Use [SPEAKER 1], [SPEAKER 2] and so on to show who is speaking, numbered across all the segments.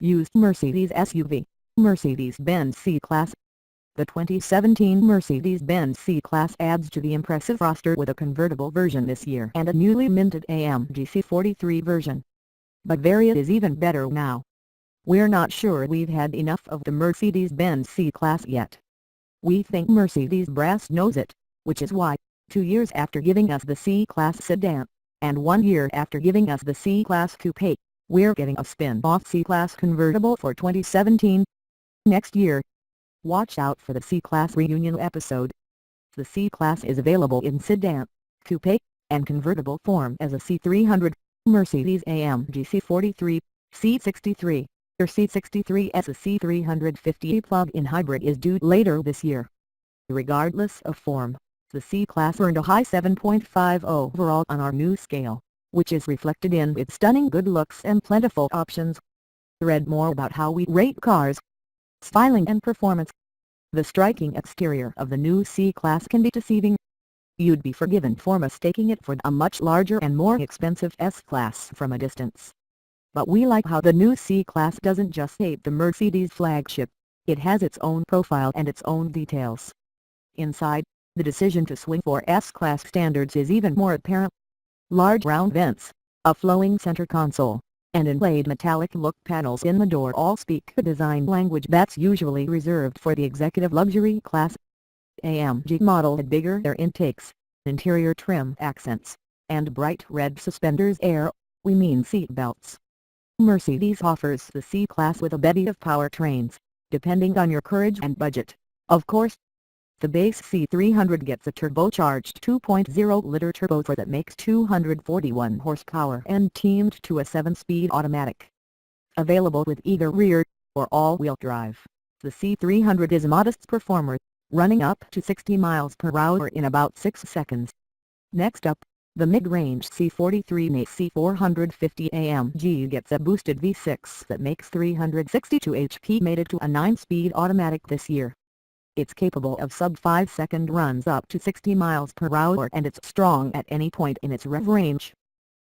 [SPEAKER 1] Used Mercedes SUV, Mercedes-Benz C Class. The 2017 Mercedes-Benz C Class adds to the impressive roster with a convertible version this year and a newly minted AMG C43 version. Bavaria is even better now. We're not sure we've had enough of the Mercedes-Benz C Class yet. We think Mercedes brass knows it, which is why, 2 years after giving us the C Class sedan, and 1 year after giving us the C Class coupe, we're getting a spin-off C Class convertible for 2017. Next year. Watch out for the C Class reunion episode. The C Class is available in sedan, coupe, and convertible form as a C300, Mercedes-AMG C43, C63, or C63 as a C350 plug-in hybrid is due later this year. Regardless of form, the C Class earned a high 7.5 overall on our new scale, which is reflected in its stunning good looks and plentiful options. Read more about how we rate cars, styling and performance. The striking exterior of the new C Class can be deceiving. You'd be forgiven for mistaking it for a much larger and more expensive S Class from a distance. But we like how the new C Class doesn't just ape the Mercedes flagship, it has its own profile and its own details. Inside, the decision to swing for S-Class standards is even more apparent. Large round vents, a flowing center console, and inlaid metallic look panels in the door all speak a design language that's usually reserved for the executive luxury class. AMG model had bigger air intakes, interior trim accents, and bright red suspenders we mean seat belts. Mercedes offers the C Class with a bevy of powertrains, depending on your courage and budget, of course. The base C300 gets a turbocharged 2.0-liter turbo that makes 241 horsepower and teamed to a 7-speed automatic. Available with either rear or all-wheel drive, the C300 is a modest performer, running up to 60 miles per hour in about 6 seconds. Next up, the mid-range C43 NA C450 AMG gets a boosted V6 that makes 362 HP, made it to a 9-speed automatic this year. It's capable of sub-5-second runs up to 60 miles per hour and it's strong at any point in its rev range.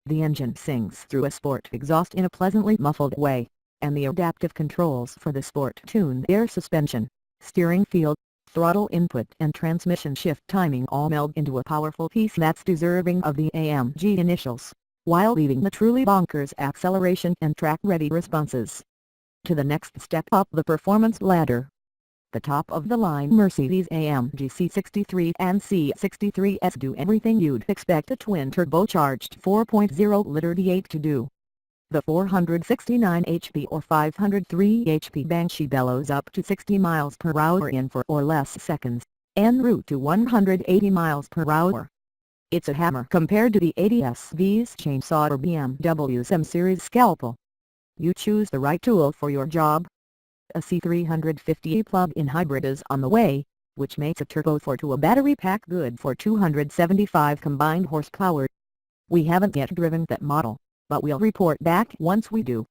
[SPEAKER 1] The engine sings through a sport exhaust in a pleasantly muffled way, and the adaptive controls for the sport-tuned air suspension, steering feel, throttle input and transmission shift timing all meld into a powerful piece that's deserving of the AMG initials, while leaving the truly bonkers acceleration and track-ready responses. To the next step up the performance ladder. The top-of-the-line Mercedes-AMG C63 and C63S do everything you'd expect a twin-turbocharged 4.0-liter D8 to do. The 469 HP or 503 HP Banshee bellows up to 60 miles per hour in 4 or less seconds, en route to 180 miles per hour. It's a hammer compared to the 80SV's chainsaw or BMW's M Series scalpel. You choose the right tool for your job. A C350 plug-in hybrid is on the way, which makes a turbo 4 to a battery pack good for 275 combined horsepower. We haven't yet driven that model, but we'll report back once we do.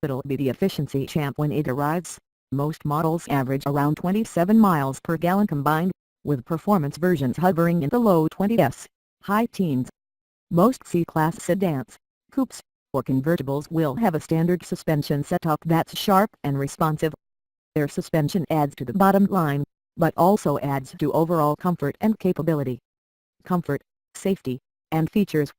[SPEAKER 1] It'll be the efficiency champ when it arrives. Most models average around 27 miles per gallon combined, with performance versions hovering in the low 20s, high teens. Most C-Class sedans, coupes, or convertibles will have a standard suspension setup that's sharp and responsive. Their suspension adds to the bottom line, but also adds to overall comfort and capability. Comfort, safety, and features.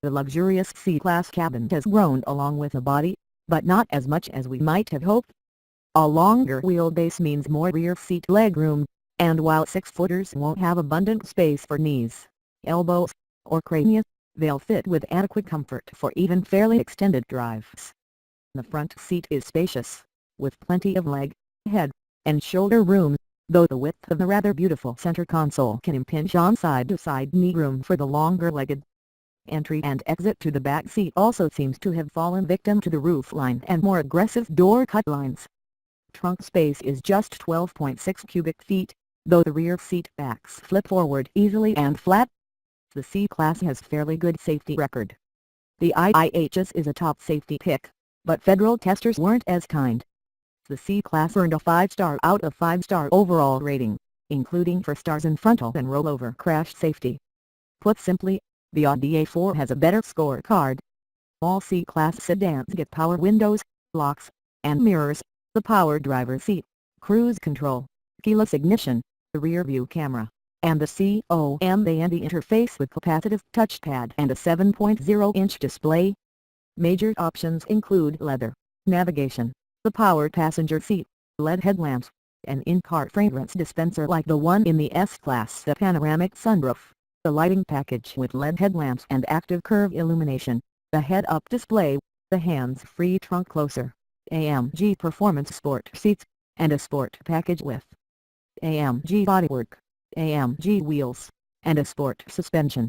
[SPEAKER 1] The luxurious C-Class cabin has grown along with the body, but not as much as we might have hoped. A longer wheelbase means more rear seat legroom, and while 6-footers won't have abundant space for knees, elbows, or crania, they'll fit with adequate comfort for even fairly extended drives. The front seat is spacious, with plenty of leg, head, and shoulder room, though the width of the rather beautiful center console can impinge on side-to-side knee room for the longer-legged. Entry and exit to the back seat also seems to have fallen victim to the roofline and more aggressive door cut lines. Trunk space is just 12.6 cubic feet, though the rear seat backs flip forward easily and flat. The C-Class has fairly good safety record. The IIHS is a top safety pick, but federal testers weren't as kind. The C-Class earned a 5-star out of 5-star overall rating, including 4 stars in frontal and rollover crash safety. Put simply, the Audi A4 has a better scorecard. All C-Class sedans get power windows, locks, and mirrors, the power driver seat, cruise control, keyless ignition, the rear view camera, and the COMAND interface with capacitive touchpad and a 7.0-inch display. Major options include leather, navigation, the power passenger seat, LED headlamps, an in-car fragrance dispenser like the one in the S Class, the panoramic sunroof, the lighting package with LED headlamps and active curve illumination, the head-up display, the hands-free trunk closer, AMG Performance Sport seats, and a sport package with AMG bodywork, AMG wheels, and a sport suspension.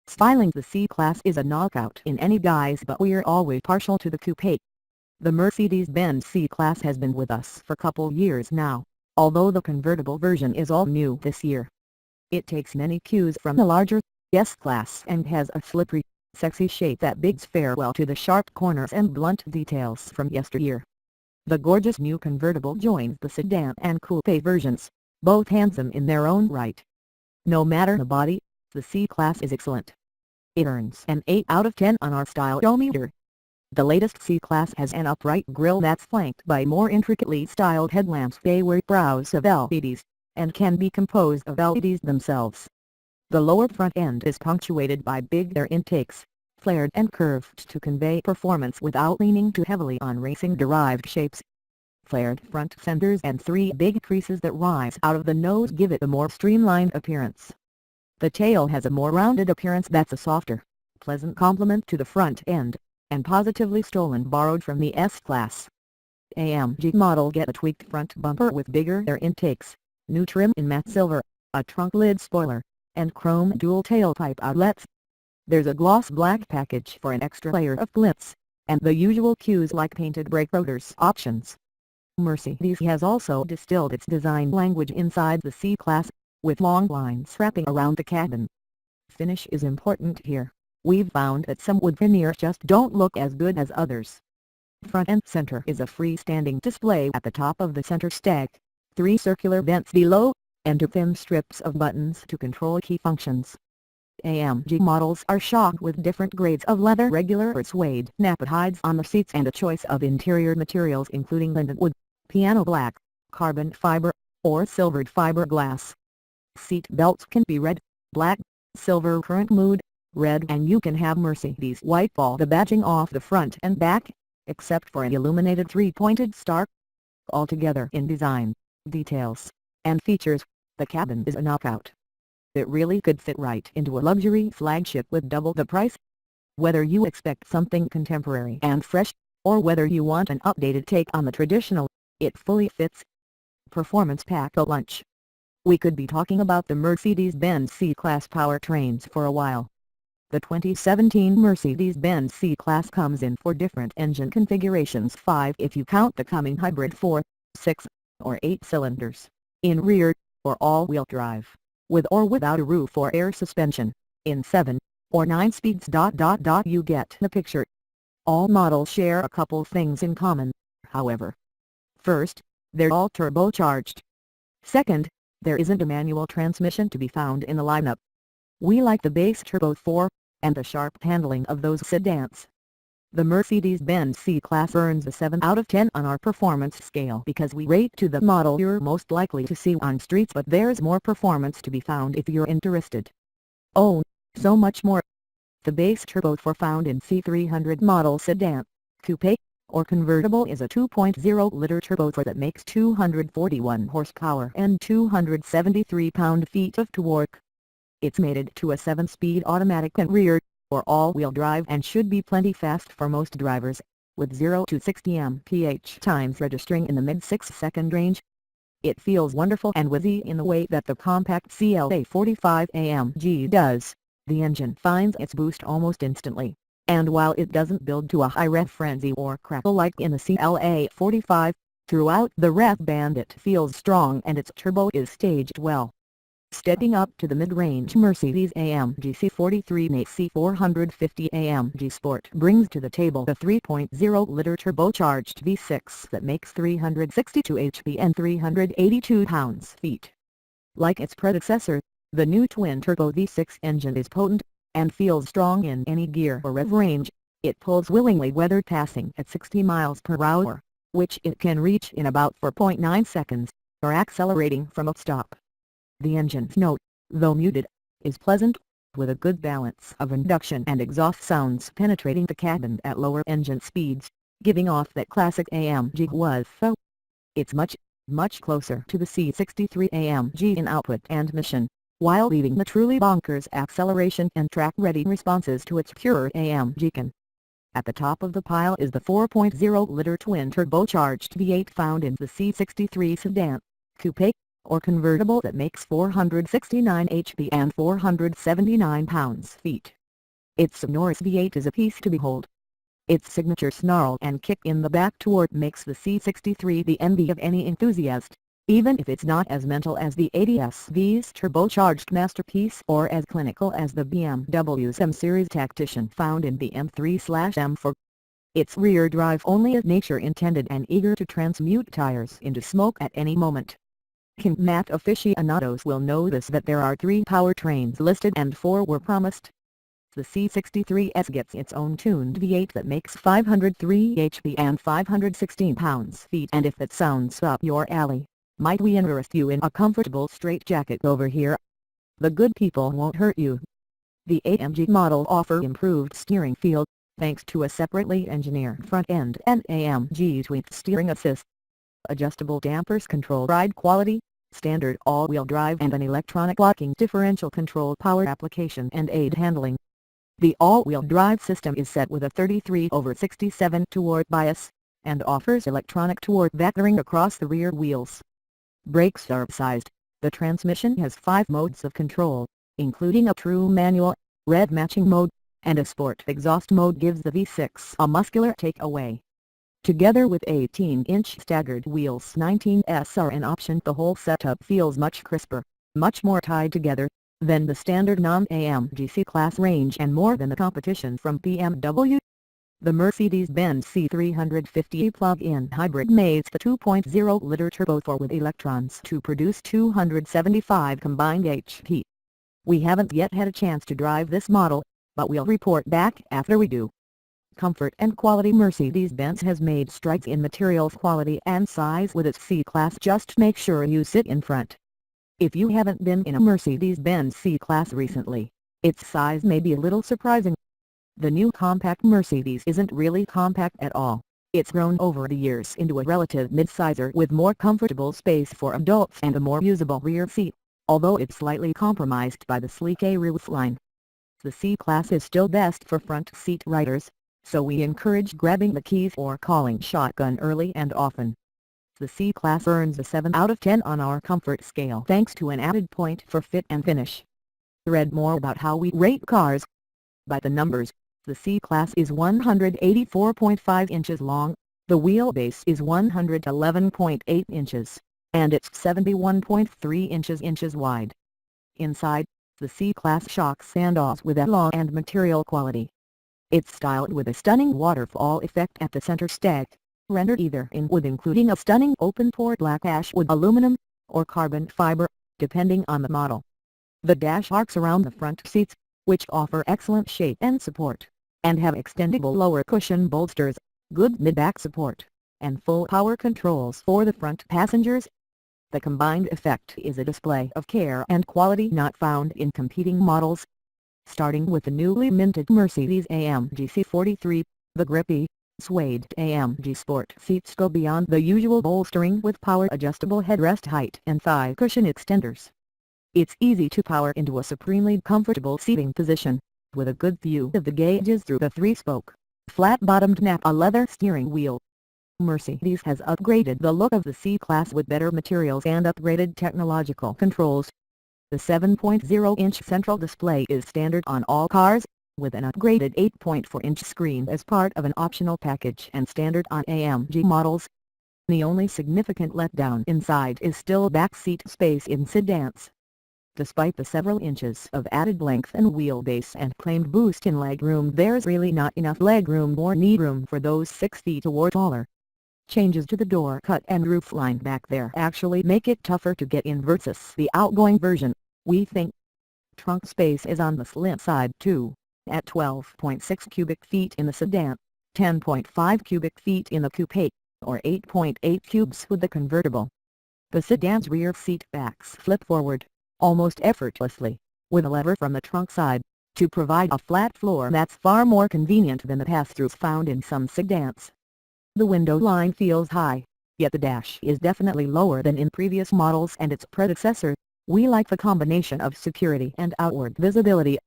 [SPEAKER 1] Styling: the C Class is a knockout in any guise, but we're always partial to the coupe. The Mercedes-Benz C Class has been with us for couple years now, although the convertible version is all new this year. It takes many cues from the larger S Class and has a slippery, sexy shape that bids farewell to the sharp corners and blunt details from yesteryear. The gorgeous new convertible joins the sedan and coupe versions, both handsome in their own right. No matter the body, the C Class is excellent. It earns an 8 out of 10 on our stylometer. The latest C Class has an upright grille that's flanked by more intricately styled headlamps. They were brows of LEDs, and can be composed of LEDs themselves. The lower front end is punctuated by big air intakes, flared and curved to convey performance without leaning too heavily on racing-derived shapes. Flared front fenders and 3 big creases that rise out of the nose give it a more streamlined appearance. The tail has a more rounded appearance that's a softer, pleasant complement to the front end, and positively stolen borrowed from the S Class. AMG models get a tweaked front bumper with bigger air intakes, new trim in matte silver, a trunk lid spoiler, and chrome dual tailpipe outlets. There's a gloss black package for an extra layer of glitz, and the usual cues like painted brake rotors options. Mercedes has also distilled its design language inside the C Class, with long lines wrapping around the cabin. Finish is important here. We've found that some wood veneers just don't look as good as others. Front and center is a freestanding display at the top of the center stack, 3 circular vents below, and 2 thin strips of buttons to control key functions. AMG models are shod with different grades of leather, regular or suede nappa hides on the seats, and a choice of interior materials including linden wood, piano black, carbon fiber, or silvered fiberglass. Seat belts can be red, black, silver current mood, red, and you can have Mercedes white ball the badging off the front and back, except for an illuminated 3-pointed star. Altogether, in design, details, and features, the cabin is a knockout. It really could fit right into a luxury flagship with double the price. Whether you expect something contemporary and fresh, or whether you want an updated take on the traditional, it fully fits. Performance pack a lunch. We could be talking about the Mercedes-Benz C Class powertrains for a while. The 2017 Mercedes-Benz C Class comes in 4 different engine configurations, 5 if you count the coming hybrid 4, 6, or 8 cylinders, in rear, or all-wheel drive, with or without a roof or air suspension, in 7, or 9 speeds. You get the picture. All models share a couple things in common, however. First, they're all turbocharged. Second, there isn't a manual transmission to be found in the lineup. We like the base turbo 4, and the sharp handling of those sedans. The Mercedes-Benz C Class earns a 7 out of 10 on our performance scale because we rate to the model you're most likely to see on streets, but there's more performance to be found if you're interested. Oh, so much more. The base turbo 4 found in C300 model sedan, coupe, or convertible is a 2.0-liter turbo 4 that makes 241 horsepower and 273 pound-feet of torque. It's mated to a 7-speed automatic and rear, or all-wheel drive, and should be plenty fast for most drivers, with 0 to 60 mph times registering in the mid-6-second range. It feels wonderful and whizzy in the way that the compact CLA45 AMG does. The engine finds its boost almost instantly, and while it doesn't build to a high rev frenzy or crackle like in the CLA45, throughout the rev band it feels strong and its turbo is staged well. Stepping up to the mid-range, Mercedes AMG C43 and C450 AMG Sport brings to the table the 3.0-liter turbocharged V6 that makes 362 HP and 382 pounds-feet. Like its predecessor, the new twin-turbo V6 engine is potent, and feels strong in any gear or rev range. It pulls willingly whether passing at 60 miles per hour, which it can reach in about 4.9 seconds, or accelerating from a stop. The engine's note, though muted, is pleasant, with a good balance of induction and exhaust sounds penetrating the cabin at lower engine speeds, giving off that classic AMG was faux. It's much closer to the C43 AMG in output and mission, while leaving the truly bonkers acceleration and track-ready responses to its purer AMG can. At the top of the pile is the 4.0-liter twin-turbocharged V8 found in the C63 sedan, coupe, or convertible that makes 469 HP and 479 pounds-feet. Its sonorous V8 is a piece to behold. Its signature snarl and kick in the back torque makes the C63 the envy of any enthusiast, even if it's not as mental as the 80SV's turbocharged masterpiece or as clinical as the BMW's M-Series Tactician found in the M3/M4. Its rear drive only as nature intended and eager to transmute tires into smoke at any moment. Mat aficionados will know this, that there are 3 powertrains listed and 4 were promised. The C63S gets its own tuned V8 that makes 503 HP and 516 pounds-feet, and if that sounds up your alley, might we interest you in a comfortable straitjacket over here? The good people won't hurt you. The AMG model offer improved steering feel, thanks to a separately engineered front end and AMG tweaked steering assist. Adjustable dampers control ride quality, standard all-wheel drive and an electronic locking differential control power application and aid handling. The all-wheel drive system is set with a 33/67 torque bias, and offers electronic torque vectoring across the rear wheels. Brakes are upsized. The transmission has 5 modes of control, including a true manual, red matching mode, and a sport exhaust mode gives the V6 a muscular takeaway. Together with 18-inch staggered wheels, 19s are an option. The whole setup feels much crisper, much more tied together than the standard non-AMG C Class range and more than the competition from BMW. The Mercedes-Benz C350 plug-in hybrid mates the 2.0-liter turbo-4 with electrons to produce 275 combined HP. We haven't yet had a chance to drive this model, but we'll report back after we do. Comfort and quality. Mercedes-Benz has made strides in materials quality and size with its C Class. Just make sure you sit in front. If you haven't been in a Mercedes-Benz C Class recently, its size may be a little surprising. The new compact Mercedes isn't really compact at all. It's grown over the years into a relative midsizer with more comfortable space for adults and a more usable rear seat, although it's slightly compromised by the sleek A roofline. The C Class is still best for front seat riders, so we encourage grabbing the keys or calling shotgun early and often. The C Class earns a 7 out of 10 on our comfort scale thanks to an added point for fit and finish. Read more about how we rate cars. By the numbers, the C Class is 184.5 inches long, the wheelbase is 111.8 inches, and it's 71.3 inches wide. Inside, the C Class shocks and awes with alloy and material quality. It's styled with a stunning waterfall effect at the center stack, rendered either in wood including a stunning open-pore black ash wood, aluminum, or carbon fiber, depending on the model. The dash arcs around the front seats, which offer excellent shape and support, and have extendable lower cushion bolsters, good mid-back support, and full power controls for the front passengers. The combined effect is a display of care and quality not found in competing models. Starting with the newly minted Mercedes-AMG C43, the grippy, suede AMG Sport seats go beyond the usual bolstering with power-adjustable headrest height and thigh cushion extenders. It's easy to power into a supremely comfortable seating position, with a good view of the gauges through the 3-spoke, flat-bottomed Napa leather steering wheel. Mercedes has upgraded the look of the C Class with better materials and upgraded technological controls. The 7.0-inch central display is standard on all cars, with an upgraded 8.4-inch screen as part of an optional package and standard on AMG models. The only significant letdown inside is still backseat space in sedans. Despite the several inches of added length and wheelbase and claimed boost in legroom, there's really not enough legroom or knee room for those 6 feet or taller. Changes to the door cut and roofline back there actually make it tougher to get in versus the outgoing version, we think. Trunk space is on the slim side too, at 12.6 cubic feet in the sedan, 10.5 cubic feet in the coupe, or 8.8 cubes with the convertible. The sedan's rear seat backs flip forward, almost effortlessly, with a lever from the trunk side, to provide a flat floor that's far more convenient than the pass-throughs found in some sedans. The window line feels high, yet the dash is definitely lower than in previous models and its predecessor. We like the combination of security and outward visibility.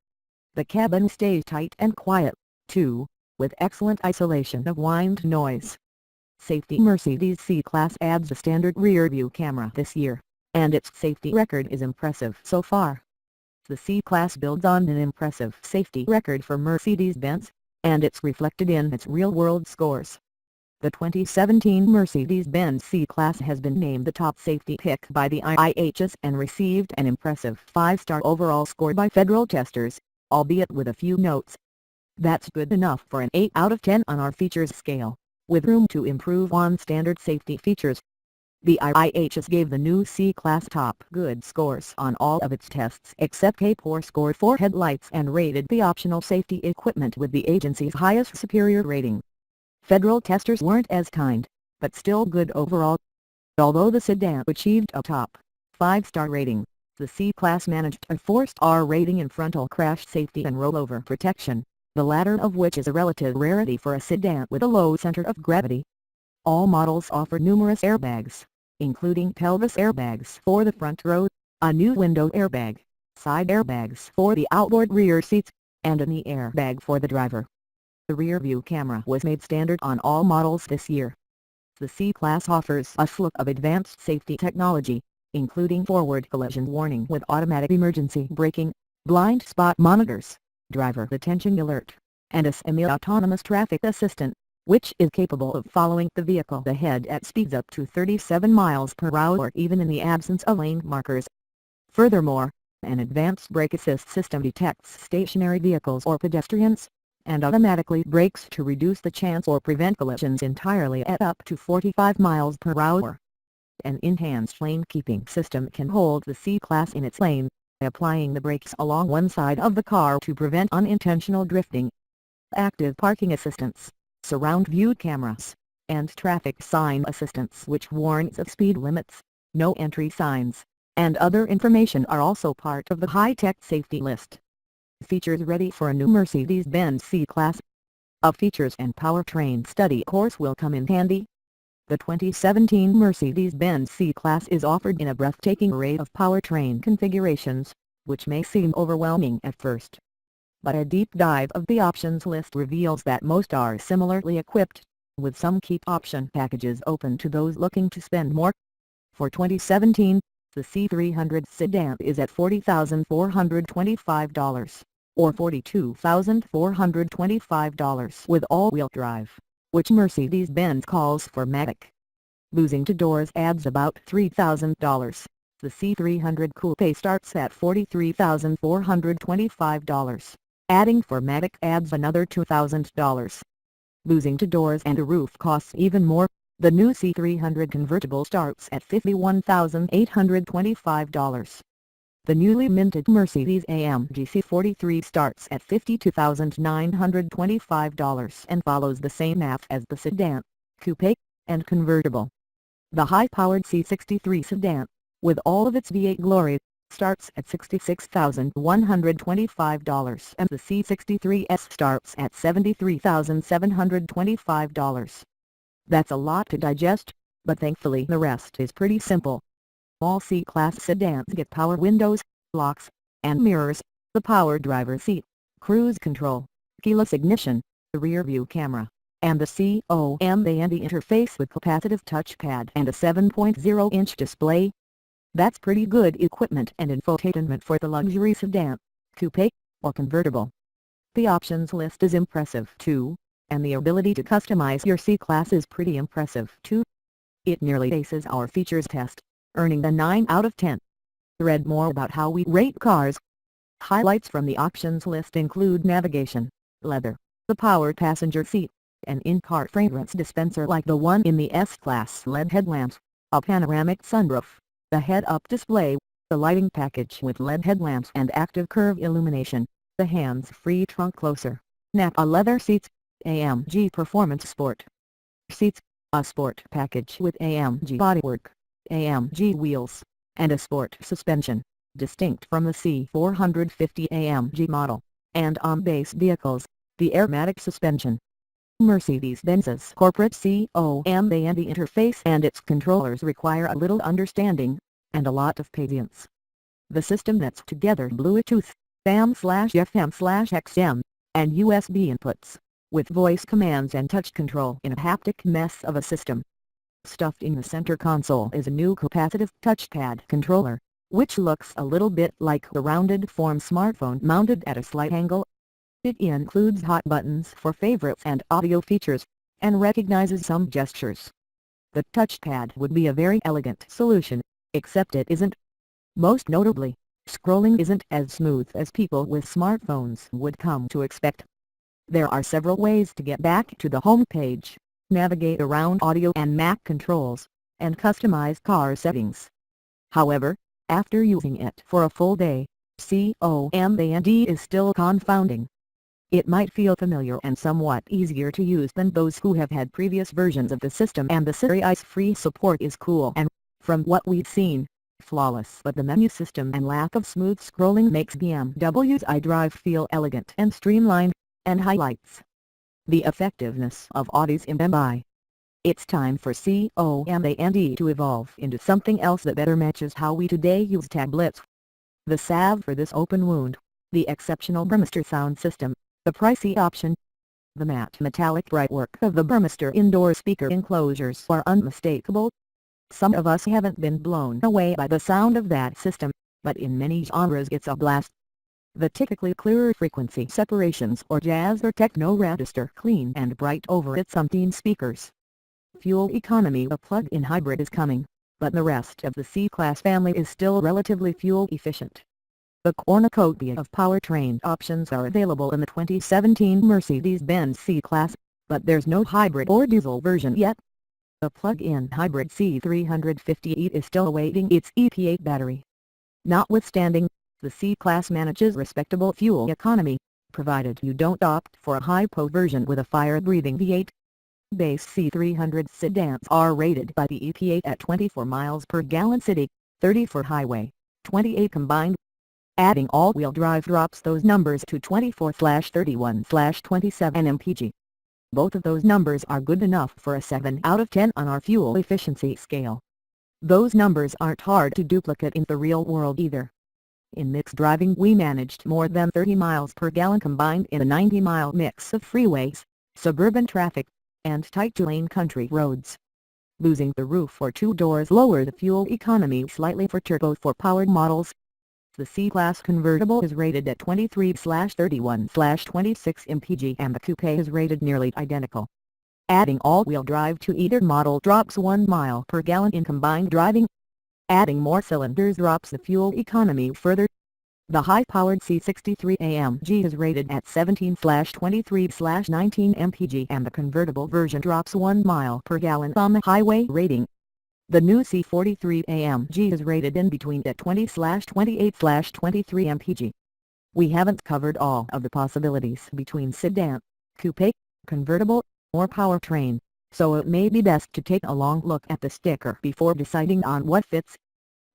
[SPEAKER 1] The cabin stays tight and quiet, too, with excellent isolation of wind noise. Safety: Mercedes C Class adds a standard rear-view camera this year, and its safety record is impressive so far. The C Class builds on an impressive safety record for Mercedes-Benz, and it's reflected in its real-world scores. The 2017 Mercedes-Benz C Class has been named the top safety pick by the IIHS and received an impressive 5-star overall score by federal testers, albeit with a few notes. That's good enough for an 8 out of 10 on our features scale, with room to improve on standard safety features. The IIHS gave the new C Class top good scores on all of its tests except a poor score for headlights and rated the optional safety equipment with the agency's highest superior rating. Federal testers weren't as kind, but still good overall. Although the sedan achieved a top 5-star rating, the C Class managed a 4-star rating in frontal crash safety and rollover protection, the latter of which is a relative rarity for a sedan with a low center of gravity. All models offer numerous airbags, including pelvis airbags for the front row, a new window airbag, side airbags for the outboard rear seats, and a knee airbag for the driver. The rear-view camera was made standard on all models this year. The C Class offers a slew of advanced safety technology, including forward collision warning with automatic emergency braking, blind spot monitors, driver detention alert, and a semi-autonomous traffic assistant, which is capable of following the vehicle ahead at speeds up to 37 miles per hour even in the absence of lane markers. Furthermore, an advanced brake assist system detects stationary vehicles or pedestrians, and automatically brakes to reduce the chance or prevent collisions entirely at up to 45 miles per hour. An enhanced lane-keeping system can hold the C Class in its lane, applying the brakes along one side of the car to prevent unintentional drifting. Active parking assistance, surround view cameras, and traffic sign assistance which warns of speed limits, no entry signs, and other information are also part of the high-tech safety list. Features ready for a new Mercedes-Benz C Class. A features and powertrain study course will come in handy. The 2017 Mercedes-Benz C Class is offered in a breathtaking array of powertrain configurations, which may seem overwhelming at first. But a deep dive of the options list reveals that most are similarly equipped, with some keep option packages open to those looking to spend more. For 2017, the C300 sedan is at $40,425, or $42,425 with all-wheel drive, which Mercedes-Benz calls for Matic. Losing to doors adds about $3,000. The C300 Coupe starts at $43,425. Adding 4MATIC adds another $2,000. Losing to doors and a roof costs even more. The new C300 convertible starts at $51,825. The newly minted Mercedes AMG C43 starts at $52,925 and follows the same path as the sedan, coupe, and convertible. The high-powered C63 sedan, with all of its V8 glory, starts at $66,125 and the C63S starts at $73,725. That's a lot to digest, but thankfully the rest is pretty simple. All C-Class sedans get power windows, locks, and mirrors, the power driver seat, cruise control, keyless ignition, the rear-view camera, and the COMAND interface with capacitive touchpad and a 7.0-inch display. That's pretty good equipment and infotainment for the luxury sedan, coupe, or convertible. The options list is impressive too, and the ability to customize your C-Class is pretty impressive too. It nearly aces our features test, earning a 9 out of 10. Read more about how we rate cars. Highlights from the options list include navigation, leather, the powered passenger seat, an in-car fragrance dispenser like the one in the S-Class, LED headlamps, a panoramic sunroof, a head-up display, the lighting package with LED headlamps and active curve illumination, the hands-free trunk closer, Napa leather seats, AMG Performance Sport seats, A sport package with AMG bodywork, AMG wheels, and a sport suspension, distinct from the C450 AMG model, and on base vehicles, the airmatic suspension. Mercedes-Benz's corporate COMB and interface and its controllers require a little understanding, and a lot of patience. The system nets together Bluetooth, AM/FM/XM, and USB inputs, with voice commands and touch control in a haptic mess of a system. Stuffed in the center console is a new capacitive touchpad controller, which looks a little bit like the rounded form smartphone mounted at a slight angle. It includes hot buttons for favorites and audio features, and recognizes some gestures. The touchpad would be a very elegant solution, except it isn't. Most notably, scrolling isn't as smooth as people with smartphones would come to expect. There are several ways to get back to the home page, navigate around audio and Mac controls, and customize car settings. However, after using it for a full day, COMAND is still confounding. It might feel familiar and somewhat easier to use than those who have had previous versions of the system, and the series-free support is cool and, from what we've seen, flawless. But the menu system and lack of smooth scrolling makes BMW's iDrive feel elegant and streamlined, and highlights the effectiveness of Audi's MMI. It's time for COMAND to evolve into something else that better matches how we today use tablets. The salve for this open wound, the exceptional Burmester sound system, the pricey option, the matte metallic brightwork of the Burmester indoor speaker enclosures are unmistakable. Some of us haven't been blown away by the sound of that system, but in many genres it's a blast. The typically clearer frequency separations or jazz or techno register clean and bright over its umpteen speakers. Fuel economy: a plug-in hybrid is coming, but the rest of the C Class family is still relatively fuel efficient. The cornucopia of powertrain options are available in the 2017 Mercedes-Benz C Class, but there's no hybrid or diesel version yet. The plug-in hybrid C350 is still awaiting its EP8 battery. Notwithstanding, the C Class manages respectable fuel economy, provided you don't opt for a hypo version with a fire-breathing V8. Base C300 sedans are rated by the EPA at 24 miles per gallon city, 30 for highway, 28 combined. Adding all-wheel drive drops those numbers to 24/31/27 mpg. Both of those numbers are good enough for a 7 out of 10 on our fuel efficiency scale. Those numbers aren't hard to duplicate in the real world either. In mixed driving we managed more than 30 miles per gallon combined in a 90-mile mix of freeways, suburban traffic, and tight-to-lane country roads. Losing the roof or two doors lower the fuel economy slightly for Turbo 4-powered models. The C Class convertible is rated at 23/31/26 mpg and the coupe is rated nearly identical. Adding all-wheel drive to either model drops 1 mile per gallon in combined driving. Adding more cylinders drops the fuel economy further. The high-powered C43 AMG is rated at 17/23/19 mpg and the convertible version drops 1 mile per gallon on the highway rating. The new C43 AMG is rated in between at 20/28/23 mpg. We haven't covered all of the possibilities between sedan, coupe, convertible, or powertrain, so it may be best to take a long look at the sticker before deciding on what fits.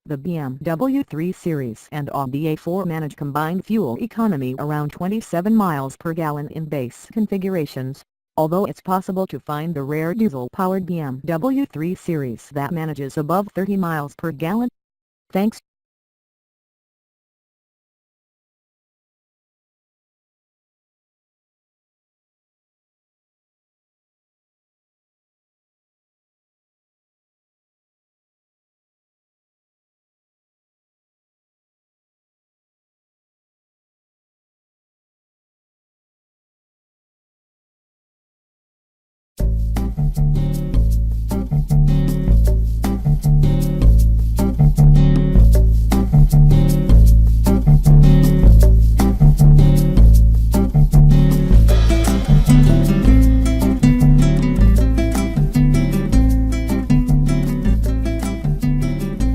[SPEAKER 1] The BMW 3 Series and Audi A4 manage combined fuel economy around 27 miles per gallon in base configurations, although it's possible to find the rare diesel-powered BMW 3 Series that manages above 30 miles per gallon. Thanks.